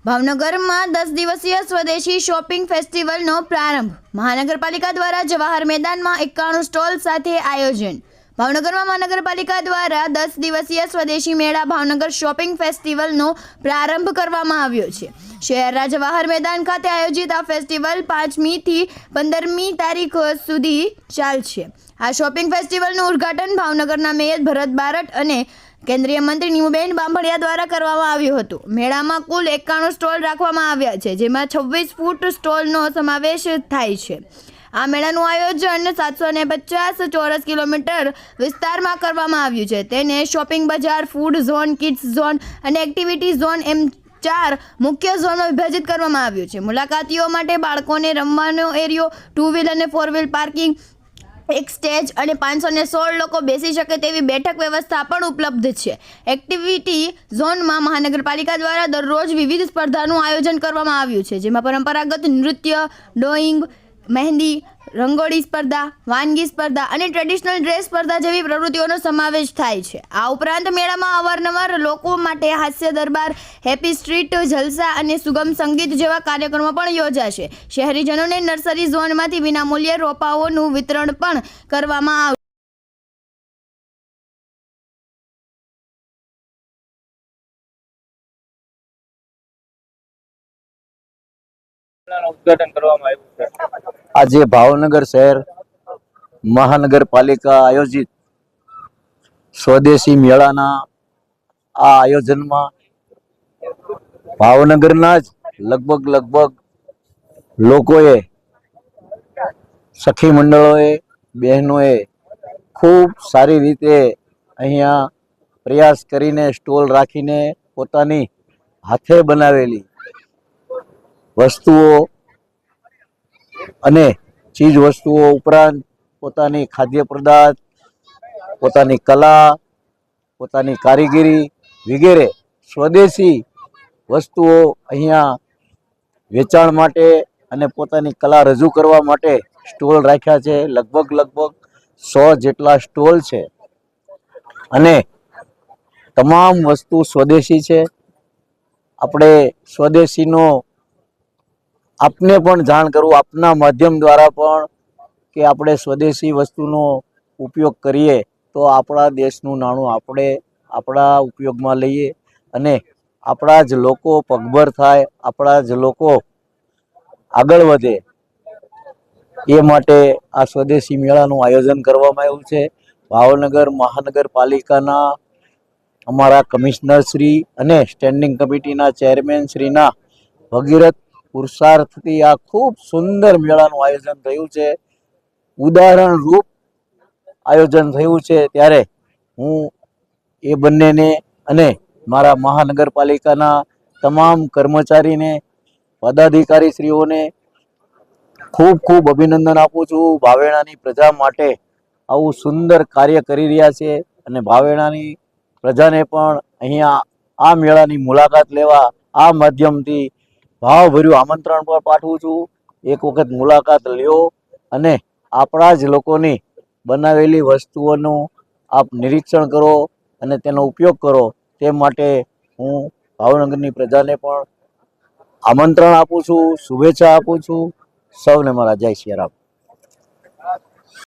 ભાવનગરમાં 10 દિવસીય સ્વદેશી શોપિંગ ફેસ્ટિવલનો પ્રારંભ. મહાનગરપાલિકા દ્વારા જવાહર મેદાનમાં 91 સ્ટોલ સાથે આયોજન. ભાવનગરમાં મહાનગરપાલિકા દ્વારા 10 દિવસીય સ્વદેશી મેળા ભાવનગર શોપિંગ ફેસ્ટિવલનો પ્રારંભ કરવામાં આવ્યો છે. શહેરના જવાહર મેદાન ખાતે આયોજિત આ ફેસ્ટિવલ 5મી થી 15મી તારીખ સુધી ચાલશે. આ શોપિંગ ફેસ્ટિવલનું ઉદ્ઘાટન ભાવનગરના મેયર ભરત બારટ અને કેન્દ્રીય મંત્રી નીમુબેન બાંભણિયા દ્વારા કરવામાં આવ્યું હતું. મેળામાં કુલ 91 સ્ટોલ રાખવામાં આવ્યા છે, જેમાં 26 ફૂટ સ્ટોલનો સમાવેશ થાય છે. આ મેળાનું આયોજન 750 ચોરસ કિલોમીટર વિસ્તારમાં કરવામાં આવ્યું છે. તેને શોપિંગ બજાર, ફૂડ ઝોન, કિડ્સ ઝોન અને એક્ટિવિટી ઝોન એમ 4 મુખ્ય ઝોનમાં વિભાજિત કરવામાં આવ્યું છે. મુલાકાતીઓ માટે બાળકોને રમવાનો એરિયો, 2 વ્હીલ અને 4 વ્હીલ પાર્કિંગ, એક સ્ટેજ અને 516 લોકો બેસી શકે તેવી બેઠક વ્યવસ્થા પણ ઉપલબ્ધ છે. એક્ટિવિટી ઝોનમાં મહાનગરપાલિકા દ્વારા દરરોજ વિવિધ સ્પર્ધાનું આયોજન કરવામાં આવ્યું છે, જેમાં પરંપરાગત નૃત્ય, ડ્રોઈંગ, મહેંદી, રંગોળી સ્પર્ધા, વાનગી સ્પર્ધા અને ટ્રેડિશનલ ડ્રેસ સ્પર્ધા જેવી પ્રવૃત્તિઓનો સમાવેશ થાય છે. આ ઉપરાંત મેળામાં અવારનવાર લોકો માટે હાસ્ય દરબાર, હેપી સ્ટ્રીટ જલસા અને સુગમ સંગીત જેવા કાર્યક્રમો પણ યોજાશે. શહેરીજનોને નર્સરી ઝોનમાંથી વિનામૂલ્યે રોપાઓનું વિતરણ પણ કરવામાં આવશે. ઉદ્ઘાટન કરવામાં આવ્યું છે. આજે ભાવનગર શહેર મહાનગરપાલિકા આયોજિત સ્વદેશી મેળાના આ આયોજનમાં ભાવનગરના જ લગભગ લોકોએ, સખી મંડળોએ, બહેનોએ ખૂબ સારી રીતે અહીંયા પ્રયાસ કરીને સ્ટોલ રાખીને પોતાની હાથે બનાવેલી વસ્તુઓ અને ચીજ વસ્તુઓ ઉપરાંત પોતાની ખાદ્ય પદાર્થ, પોતાની કલા, પોતાની કારીગરી વગેરે સ્વદેશી વસ્તુઓ અહીંયા વેચાણ માટે અને પોતાની કલા રજૂ કરવા માટે સ્ટોલ રાખ્યા છે. લગભગ 100 જેટલા સ્ટોલ છે અને તમામ વસ્તુ સ્વદેશી છે. આપણે સ્વદેશીનો આપને પણ જાણ કરું, આપના માધ્યમ દ્વારા પણ, કે આપણે સ્વદેશી વસ્તુનો ઉપયોગ કરીએ તો આપણા દેશનું નાણું આપણે આપણા ઉપયોગમાં લઈએ અને આપણા જ લોકો પગભર થાય, આપણા જ લોકો આગળ વધે. એ માટે આ સ્વદેશી મેળાનું આયોજન કરવામાં આવ્યું છે. ભાવનગર મહાનગરપાલિકાના અમારા કમિશનર શ્રી અને સ્ટેન્ડિંગ કમિટીના ચેરમેન શ્રીના ભગીરથ પુરુષાર્થથી આ ખૂબ સુંદર મેળાનું આયોજન થયું છે. ઉદાહરણ રૂપ આયોજન થયું છે. ત્યારે હું એ બંનેને અને મારા મહાનગરપાલિકાના તમામ કર્મચારીને, પદાધિકારીશ્રીઓને ખૂબ અભિનંદન આપું છું. ભાવેણાની પ્રજા માટે આવું સુંદર કાર્ય કરી રહ્યા છે અને ભાવેણાની પ્રજાને પણ અહીંયા આ મેળાની મુલાકાત લેવા આ માધ્યમથી ભાવભર્યું આમંત્રણ પણ પાઠવું છું. એક વખત મુલાકાત લ્યો અને આપણા જ લોકોની બનાવેલી વસ્તુઓનું આપ નિરીક્ષણ કરો અને તેનો ઉપયોગ કરો. તે માટે હું ભાવનગરની પ્રજાને પણ આમંત્રણ આપું છું, શુભેચ્છા આપું છું. સૌને મારા જય શ્રી રામ.